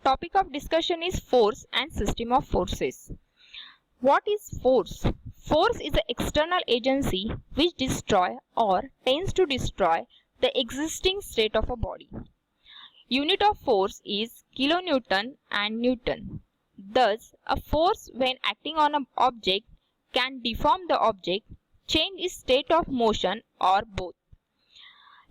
topic of discussion is force and system of forces. What is force? Force is an external agency which destroys or tends to destroy the existing state of a body. Unit of force is kilonewton and newton. Thus, a force when acting on an object can deform the object, change its state of motion, or both.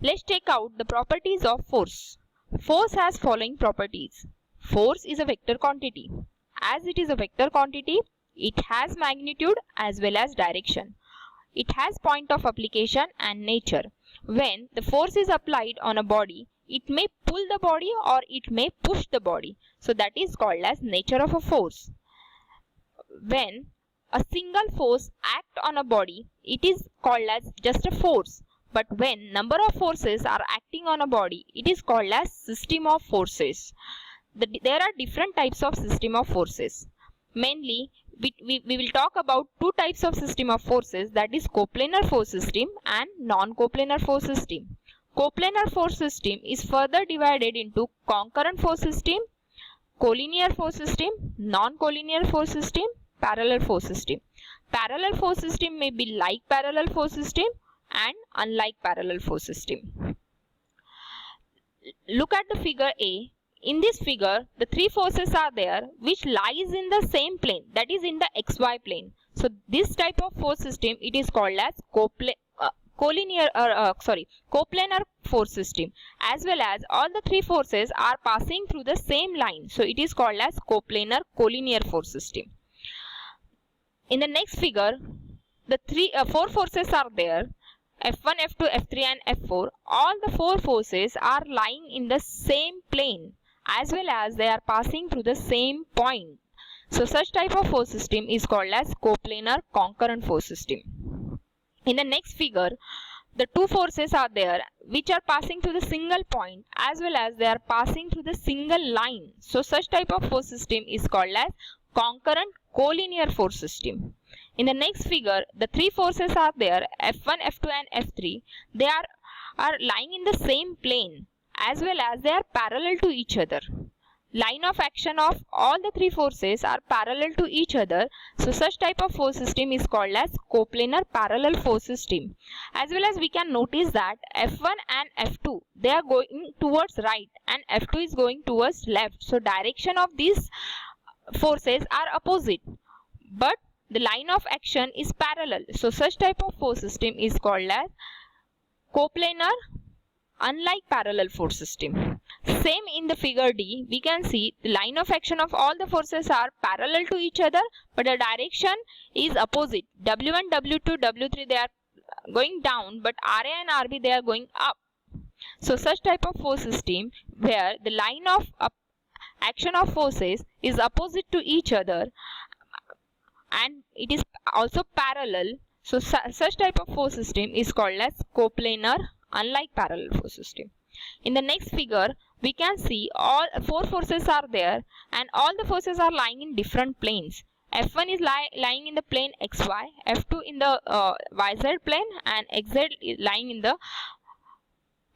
Let's take out the properties of force. Force has following properties. Force is a vector quantity. As it is a vector quantity, it has magnitude as well as direction. It has point of application and nature. When the force is applied on a body, it may pull the body or it may push the body. So that is called as nature of a force. When a single force acts on a body, it is called as just a force. But when number of forces are acting on a body, it is called as system of forces. There are different types of system of forces. Mainly, we will talk about two types of system of forces, that is coplanar force system and non-coplanar force system. Coplanar force system is further divided into concurrent force system, collinear force system, non-collinear force system, parallel force system. Parallel force system may be like parallel force system and unlike parallel force system. Look at the figure A. In this figure, the three forces are there which lies in the same plane, that is in the xy plane. So this type of force system, it is called as coplanar force system. As well as all the three forces are passing through the same line. So it is called as coplanar collinear force system. In the next figure, the four forces are there. F1, F2, F3 and F4. All the four forces are lying in the same plane, as well as they are passing through the same point. So such type of force system is called as coplanar concurrent force system. In the next figure, the two forces are there which are passing through the single point as well as they are passing through the single line. So such type of force system is called as concurrent collinear force system. In the next figure, the three forces are there, F1, F2 and F3. They are lying in the same plane as well as they are parallel to each other. Line of action of all the three forces are parallel to each other. So such type of force system is called as coplanar parallel force system. As well as we can notice that F1 and F2, they are going towards right and F2 is going towards left. So direction of these forces are opposite, but the line of action is parallel. So such type of force system is called as coplanar unlike parallel force system. Same in the figure D, we can see the line of action of all the forces are parallel to each other, but the direction is opposite. W1, W2, W3, they are going down, but RA and RB, they are going up. So such type of force system where the line of action of forces is opposite to each other and it is also parallel. So such type of force system is called as coplanar unlike parallel force system. In the next figure, we can see all four forces are there and all the forces are lying in different planes. F1 is lying in the plane XY, F2 in the YZ plane and XZ is lying in the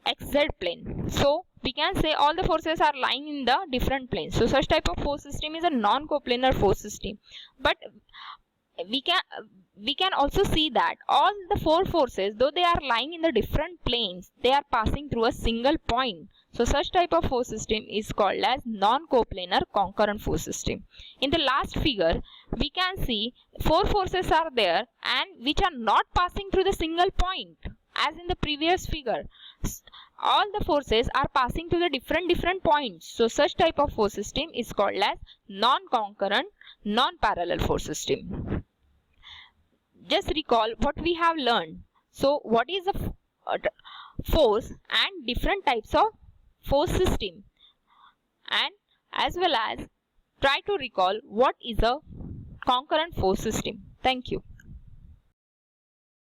XZ plane. So we can say all the forces are lying in the different planes. So such type of force system is a non-coplanar force system. But we can also see that all the four forces, though they are lying in the different planes, they are passing through a single point. So such type of force system is called as non-coplanar concurrent force system. In the last figure, we can see four forces are there and which are not passing through the single point. As in the previous figure, all the forces are passing to the different points. So such type of force system is called as non-concurrent, non-parallel force system. Just recall what we have learned. So what is a force and different types of force system, and as well as try to recall what is a concurrent force system. Thank you.